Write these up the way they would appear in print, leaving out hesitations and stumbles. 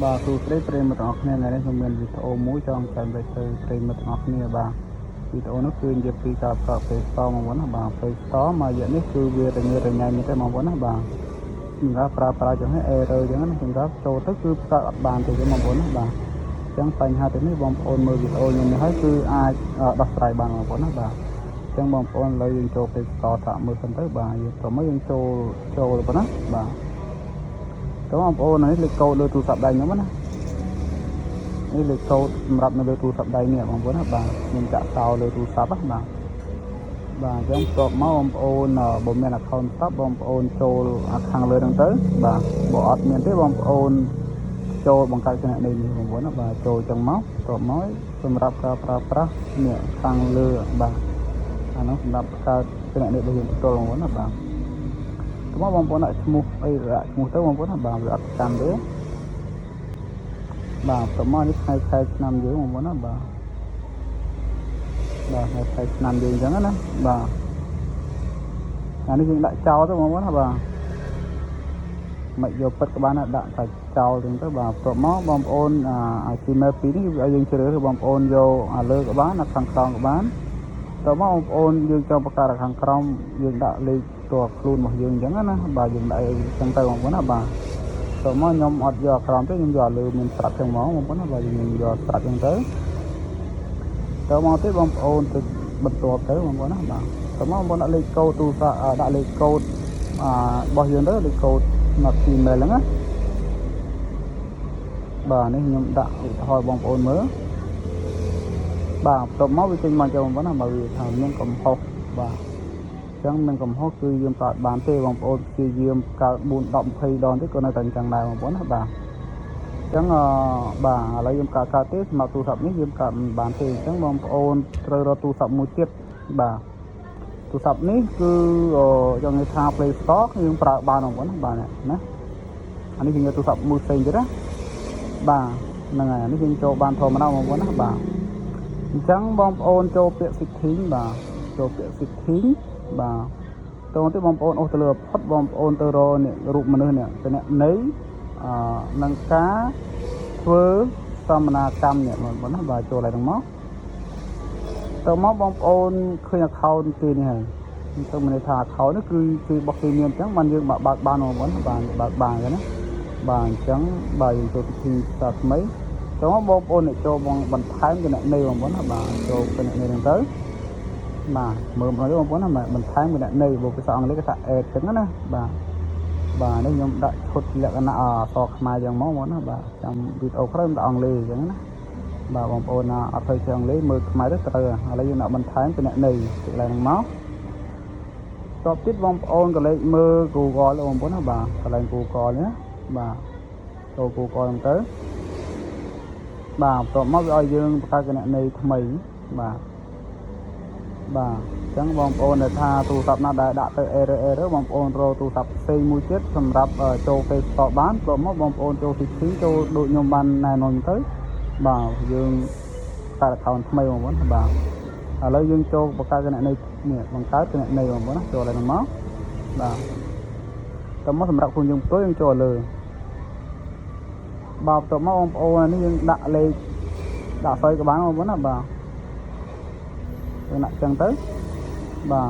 បាទគ្រូស្រីប្រិយមិត្តទាំងអស់គ្នាថ្ងៃនេះខ្ញុំមានវីដេអូមួយចង់ចែកទៅប្រិយមិត្តទាំងអស់គ្នាបាទវីដេអូនោះគឺនិយាយពីការប្រើ Play Store មកវិញណាបាទ Play Store មករយៈនេះគឺវារញ៉េរញ៉ៃមែនទេមកវិញណាបាទសម្រាប់ប្រើចឹងហ្នឹង error ចឹងណាសម្រាប់ចូលទៅគឺប្រើអត់បានទេមកវិញណាបាទអញ្ចឹងបញ្ហាទាំងនេះបងប្អូនមើលវីដេអូខ្ញុំនេះហើយគឺអាចដោះស្រាយបានមកវិញណាបាទអញ្ចឹងបងប្អូនឥឡូវយើងចូល Play Store ថាមើលសិនទៅបាទយើងព្រមយើងចូលប៉ុណ្ណាបាទតើបងប្អូននេះលេខកូដលើទូរស័ព្ទដៃខ្ញុំណានេះលេខកូដសម្រាប់នៅលើទូរស័ព្ទដៃនេះបងប្អូនណាបាទខ្ញុំចាក់តោលើទូរស័ព្ទណាបាទអញ្ចឹងបន្ទាប់មកបងប្អូនបើមាន account ស្រាប់បងប្អូនចូលខាងលើហ្នឹងទៅបាទបើអត់មានទេបងប្អូនចូលបង្កើតគណនីនេះបងប្អូនណាបាទចូលចឹងមកបន្ទាប់មកសម្រាប់ការប្រើប្រាស់នេះខាងលើបាទអានោះសម្រាប់បង្កើតគណនីរបស់យើងផ្ទាល់បងប្អូនណាបាទមកបងប្អូនដាក់ឈ្មោះអីដាក់ឈ្មោះទៅបងប្អូនណាបាទវាអត់ចាំទេបាទប្រមាណនេះខែឆ្នាំយើងបងប្អូនណាបាទខែឆ្នាំយើងអញ្ចឹងណាបាទអានេះយើងដាក់ចោលទៅបងប្អូនណាបាទមិនយកពិតក៏បានដាក់តែចោលចឹងទៅបាទប្រមកបងប្អូនGmail 2នេះឲ្យយើងជ្រើសបងប្អូនយកលើក៏បានខាងក្រោមក៏បានតើមកបងប្អូនយើងចង់បង្កើតខាងក្រោមយើងដាក់លេខតួខ្លួនរបស់យើងអញ្ចឹងណាបាទយើងដាក់អីចឹងទៅបងប្អូនណាបាទតើមកខ្ញុំអត់យកក្រោមទេខ្ញុំយកលើមានស្រាប់ចឹងហ្មងបងប្អូនណាបាទយើងយកស្រាប់ចឹងទៅតើមកទេបងប្អូនទៅបន្ទាប់ទៅបងប្អូនណាបាទតើមកបងប្អូនដាក់លេខកូដទូរស័ព្ទដាក់លេខកូដរបស់យើងទៅលេខកូដមក email ហ្នឹងណាបាទនេះខ្ញុំដាក់ឧទាហរណ៍បងប្អូនមើលបាទបន្ទាប់មកវាចេញមកចូលបងប្អូនណាបើវាថាមានកំហុសបាទអញ្ចឹងមានកំហុសគឺយើងប្រើបានទេបងប្អូនព្យាយាមកើត4 10 20ដងទៀតក៏នៅតែអញ្ចឹងដែរបងប្អូនណាបាទអញ្ចឹងបាទឥឡូវយើងកើតទេសម្រាប់ទូរស័ព្ទនេះយើងកើតមិនបានទេអញ្ចឹងបងប្អូនត្រូវរកទូរស័ព្ទមួយទៀតបាទទូរស័ព្ទនេះគឺចង់និយាយថា Play Store យើងប្រើបានបងប្អូនណាបាទណាអានេះយើងយកទូរស័ព្ទមួយផ្សេងទៀតណាបាទហ្នឹងហើយអានេះយើងចូលបានធម្មតាបងប្អូនណាបាទអញ្ចឹងបងប្អូនចូលពាក្យ setting បាទចូលពាក្យ setting បាទតោះទៅបងប្អូនអូសទៅលើផុតបងប្អូនទៅរកនេះរូបមនុស្សនេះទៅអ្នកនៃនឹងការធ្វើសមនាកម្មនេះបងប្អូនណាបាទចូលឡើងហ្នឹងមកទៅមកបងប្អូនឃើញ account គេនេះហើយទៅមានន័យថា account នេះគឺរបស់គេមានអញ្ចឹងបានយើងបើកបានបងប្អូនបាទបើកបានហ្នឹងណាបាទអញ្ចឹងបាទយើងចូល setting ស្រាប់ថ្មីចូលមកបងប្អូនអ្នកចូលបងបន្ថែមគណនីបងប្អូនណាបាទចូលគណនីហ្នឹងទៅបាទមើលមកបងប្អូនណាបន្ថែមគណនីបើភាសាអង់គ្លេសគេថា add ចឹងណាបាទនេះខ្ញុំដាក់ឈុតលក្ខណៈអសខ្មែរចឹងមកបងប្អូនណាបាទចាំវីដេអូក្រោយខ្ញុំដាក់អង់គ្លេសចឹងណាបាទបងប្អូនណាអត់ទៅអង់គ្លេសមើលខ្មែរទៅត្រូវឥឡូវយើងដាក់បន្ថែមគណនីទីឡើងហ្នឹងមកតបទៀតបងប្អូនកលេចមើល Google បងប្អូនណាបាទកន្លែង Google នេះបាទចូល Google ហ្នឹងទៅបាទបន្ទាប់មកវាឲ្យយើងបង្កើតគណនីថ្មីបាទអញ្ចឹងបងប្អូនដែលថាទូរស័ព្ទណាដែលដាក់ទៅ error បងប្អូនរកទូរស័ព្ទផ្សេងមួយទៀតសម្រាប់ចូល Play Store បានព្រោះមកបងប្អូនចូល setting ចូលដូចខ្ញុំបានណែនាំទៅបាទយើងកើត account ថ្មីបងប្អូនបាទឥឡូវយើងចូលបង្កើតគណនីនេះបង្កើតគណនីបងប្អូនណាចូលឡើងមកបាទតើមកសម្រាប់ខ្លួនយើងផ្ទាល់យើងចូលលើបាទបន្ទាប់មកបងប្អូននេះយើងដាក់លេខដាក់ស្អីក៏បានបងប្អូនណាបាទយើងដាក់ចឹងទៅបាទ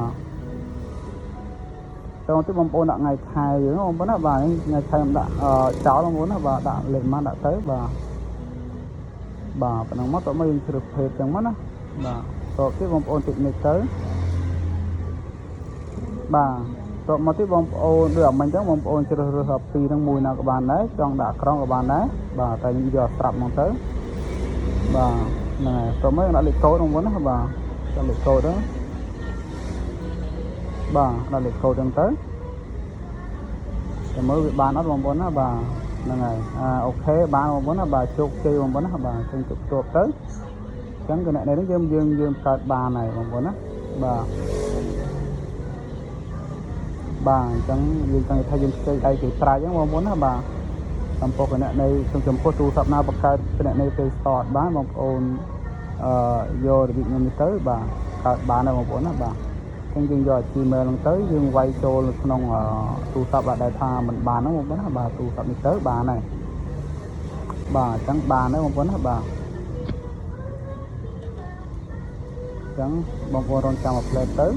តោះទៅបងប្អូនដាក់ថ្ងៃខែយើងបងប្អូនណាបាទថ្ងៃខែខ្ញុំដាក់ចោលបងប្អូនណាបាទដាក់លេខម៉ានដាក់ទៅបាទប៉ុណ្ណឹងមកតោះមកយើងជ្រើសភេទចឹងមកណាបាទតោះទៀតបងប្អូនតិចនេះទៅបាទតោះមកទៀតបងប្អូនដូចអាមិញចឹងបងប្អូនជ្រើសរើសពីរហ្នឹងមួយណាក៏បានដែរចង់ដាក់ក្រងក៏បានដែរបាទតែយើងយកស្រាប់មកទៅបាទហ្នឹងហើយតោះមកដាក់លេខកូដបងប្អូនណាបាទដាក់លេខកូដទៅបាទដាក់លេខកូដហ្នឹងទៅតែមើលវាបានអត់បងប្អូនណាបាទហ្នឹងហើយអូខេបានបងប្អូនណាបាទជោគជ័យបងប្អូនណាបាទចឹងជប់ទៅអញ្ចឹងគណនីនេះយើងកើតបានហើយបងប្អូនណាបាទអញ្ចឹងយើងចង់ថាយើងជ័យដៃគេប្រើអញ្ចឹងបងប្អូនណាបាទចំពោះគណនីចំពោះទូរស័ព្ទណាបង្កើតគណនី Play Store បានបងប្អូនយករបៀបនេះទៅបាទកើតបានហើយបងប្អូនណាបាទអញ្ចឹងយើងយក Gmail ហ្នឹងទៅយើងវាយចូលនៅក្នុងទូរស័ព្ទដែលថាមិនបានហ្នឹងបងប្អូនណាបាទទូរស័ព្ទនេះទៅបានហើយ bà chẳng bà nữa bóng hả bà chẳng bóng ôn rong chạm một lên tới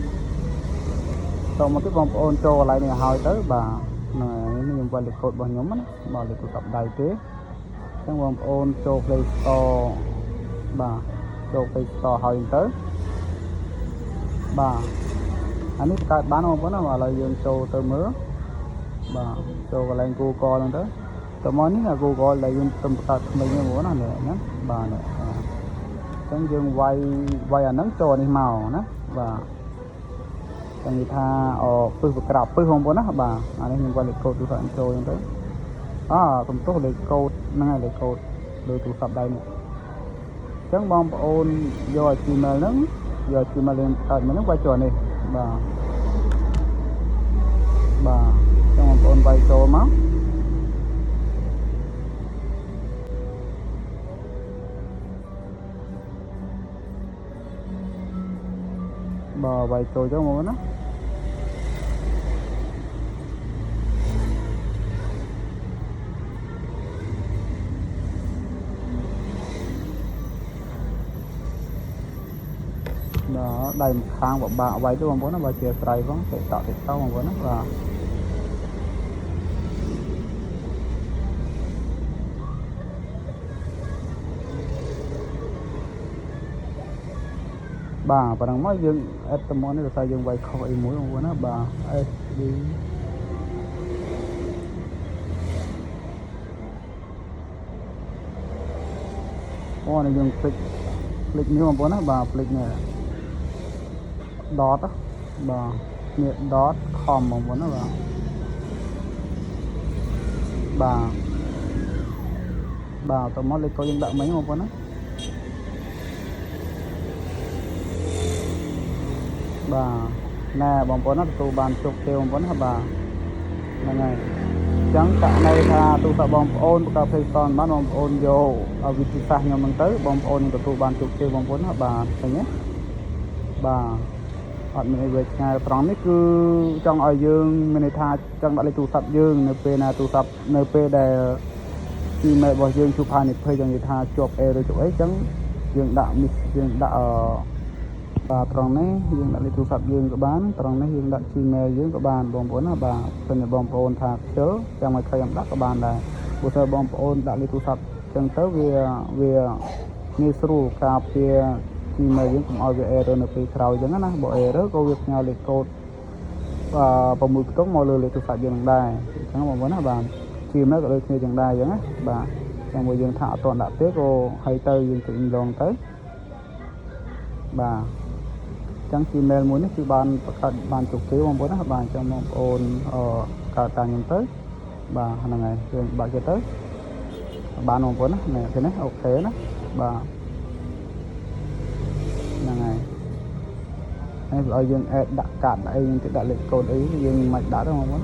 sau một cái bóng ôn cho lại này hỏi tới bà này nhưng qua lịch cột bao nhóm á bà lịch cột tập đại thế chẳng bóng ôn cho Play Store bà cho Play Store hỏi tới bà anh ấy cái bán không có nó mà là dùng cho từ mớ bà cho vào lên Google lên tới tụi món là Google là dùng tụm tập mình như muốn là nữa nhé bà này chẳng dùng vay ở nắng cho này màu nữa và chẳng người ta ở phơi vật cạp phơi không có nó bà anh ấy dùng qua lịch code tụi bạn cho lên tới tụm tốt lịch code năng lịch code đưa tụi tập đây này chẳng bom ôn do Gmail nắng giờ Gmail lên tại mình nó quay trò này bà trong một ôn vay cho máu bà vay cho một nó đó đầy một khang của bà vay cho một nó bà chia sài vẫn sẽ tạo được sau một nó và bà đang nói dương món này là sao dương vay không ai mũi không nó bà đi con này dương click như mà nó bà click này dot á bà nhiệt com mà muốn nó bà tao mới lấy coi dương đạo mấy mà muốn nó bà nè bóng bóng nó tụ bàn chụp kêu bóng hả bà này chẳng cả này tha tụ sợ bóng ôn cà phê son bán bóng ôn vô ở vị trí xa nhau mình tới bóng ôn tụ bàn chụp kêu bóng bóng hả bà thấy nhé bà họ mình về ngày tròn này cứ trong ở dương mình tha trong đã lấy tụ sập dương np là tụ sập np để khi mẹ bỏ dương chụp hai nếp phơi cho người ta chụp rồi chụp ấy chẳng dương đã bà tròn này dương đã lấy thu sập dương của bán tròn này dương đã chi mê dương của bạn bom bốn là bà phần bom ôn thạc chớ trong một thời đắc của bạn là bộ sơ bom ôn đã lấy thu sập chân tới về như sưu cà phê chi mê dương cũng ở về rồi nộp khảo giống á bộ đó có việc nhau lấy cột và bom mực tốt mồi lấy thu sập dương đài chẳng bom bốn là bạn chi mê có được như dương đài giống á bà trong một dương thả toàn đã tiếc cô hay tới dương tự lòng tới bà chẳng email muốn thì ban chụp ký mong muốn bạn cho mong ôn cả những tới bà hàng ngày rồi bà kia tới bạn mong muốn này thế này ok đó bà hàng ngày hay ở dương đặt cản đây nhưng thì đã lịch code ấy dương mạch đã đâu mong muốn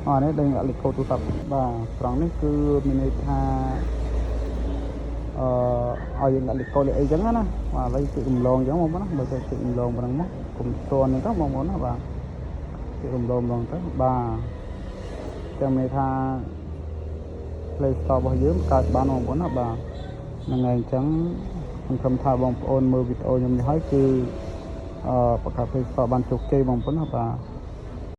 và đấy đây là lịch code tụ tập và trong này cứ mình tha ở những lịch coi lại giống á mà lấy sự lon giống không đó bây giờ sự lon bằng mắt cùng tuần này các mong muốn là bà sự lon tới bà trong này tha Play Store bao nhiêu cả ba mong muốn là bà ngày trắng không tha bông ôn mưa video nhưng mình hỏi cứ cà phê Store ban chục cây mong muốn là bà